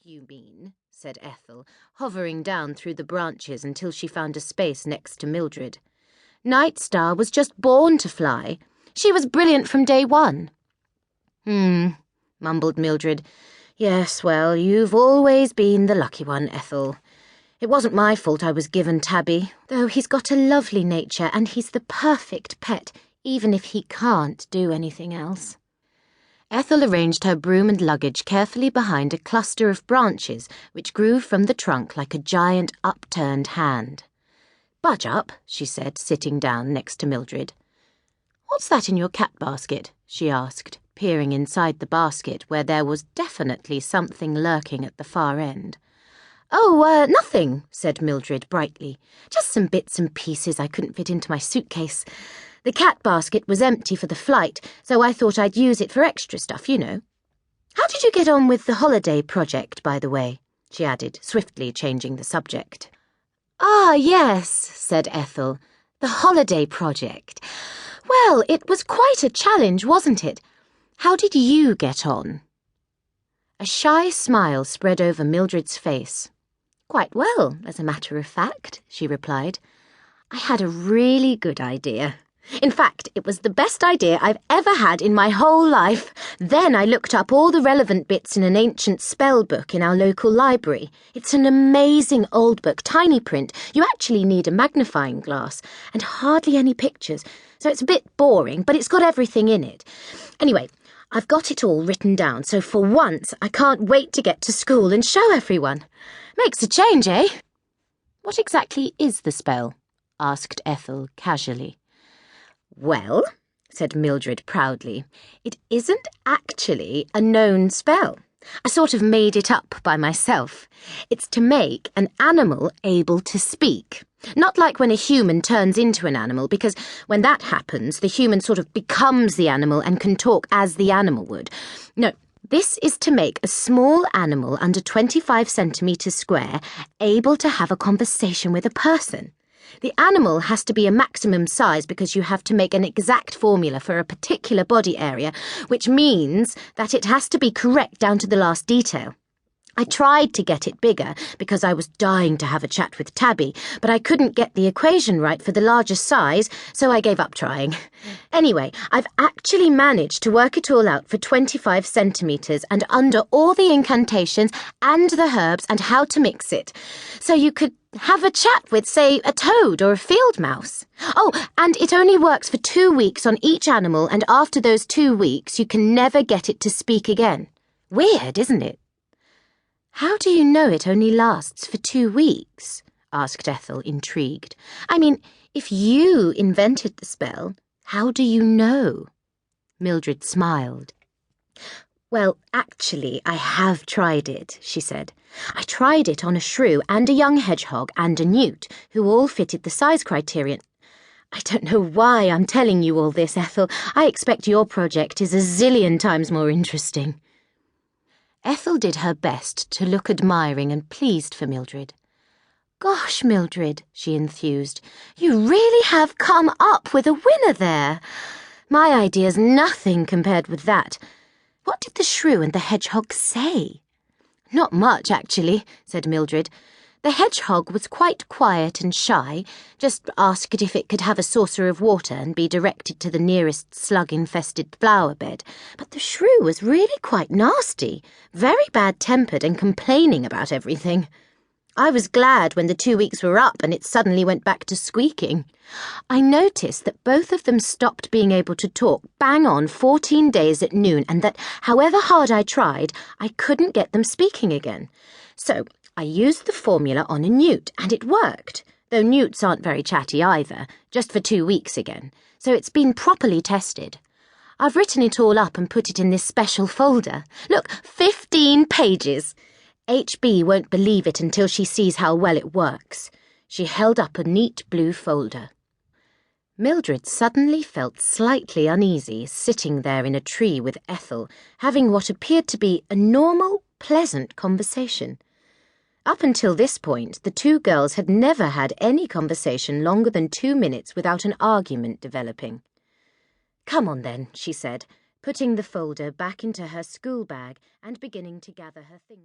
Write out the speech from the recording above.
you mean," said Ethel, hovering down through the branches until she found a space next to Mildred. "Nightstar was just born to fly. She was brilliant from day one." Mumbled Mildred. "Yes, well, you've always been the lucky one, Ethel. It wasn't my fault I was given Tabby, though he's got a lovely nature and he's the perfect pet, even if he can't do anything else." Ethel arranged her broom and luggage carefully behind a cluster of branches which grew from the trunk like a giant upturned hand. "Budge up," she said, sitting down next to Mildred. "What's that in your cat basket?" she asked, peering inside the basket where there was definitely something lurking at the far end. "Oh, nothing," said Mildred brightly. "Just some bits and pieces I couldn't fit into my suitcase. The cat basket was empty for the flight, so I thought I'd use it for extra stuff, you know. How did you get on with the holiday project, by the way?" she added, swiftly changing the subject. "Ah, yes," said Ethel. "The holiday project. Well, it was quite a challenge, wasn't it? How did you get on?" A shy smile spread over Mildred's face. "Quite well, as a matter of fact," she replied. "I had a really good idea. In fact, it was the best idea I've ever had in my whole life. Then I looked up all the relevant bits in an ancient spell book in our local library. It's an amazing old book, tiny print. You actually need a magnifying glass, and hardly any pictures, so it's a bit boring, but it's got everything in it. Anyway, I've got it all written down, so for once I can't wait to get to school and show everyone. Makes a change, eh?" "What exactly is the spell?" asked Ethel casually. "Well," said Mildred proudly, "it isn't actually a known spell. I sort of made it up by myself. It's to make an animal able to speak. Not like when a human turns into an animal, because when that happens, the human sort of becomes the animal and can talk as the animal would. No, this is to make a small animal under 25 centimetres square able to have a conversation with a person. The animal has to be a maximum size because you have to make an exact formula for a particular body area, which means that it has to be correct down to the last detail. I tried to get it bigger because I was dying to have a chat with Tabby, but I couldn't get the equation right for the larger size, so I gave up trying. Anyway, I've actually managed to work it all out for 25 centimetres and under all the incantations and the herbs and how to mix it. So you could have a chat with, say, a toad or a field mouse. Oh, and it only works for 2 weeks on each animal, and after those 2 weeks you can never get it to speak again. Weird, isn't it?" "How do you know it only lasts for 2 weeks?" asked Ethel, intrigued. "I mean, if you invented the spell, how do you know?" Mildred smiled. "Well, actually, I have tried it," she said. "I tried it on a shrew and a young hedgehog and a newt, who all fitted the size criterion. I don't know why I'm telling you all this, Ethel. I expect your project is a zillion times more interesting." Ethel did her best to look admiring and pleased for Mildred. "Gosh, Mildred," she enthused, "you really have come up with a winner there. My idea's nothing compared with that. What did the shrew and the hedgehog say?" "Not much, actually," said Mildred. "The hedgehog was quite quiet and shy, just asked if it could have a saucer of water and be directed to the nearest slug-infested flower bed. But the shrew was really quite nasty, very bad-tempered and complaining about everything. I was glad when the 2 weeks were up and it suddenly went back to squeaking. I noticed that both of them stopped being able to talk bang on 14 days at noon, and that, however hard I tried, I couldn't get them speaking again. So I used the formula on a newt, and it worked, though newts aren't very chatty either, just for 2 weeks again, so it's been properly tested. I've written it all up and put it in this special folder. Look, 15 pages. HB won't believe it until she sees how well it works." She held up a neat blue folder. Mildred suddenly felt slightly uneasy sitting there in a tree with Ethel, having what appeared to be a normal, pleasant conversation. Up until this point, the two girls had never had any conversation longer than 2 minutes without an argument developing. "Come on then," she said, putting the folder back into her school bag and beginning to gather her things.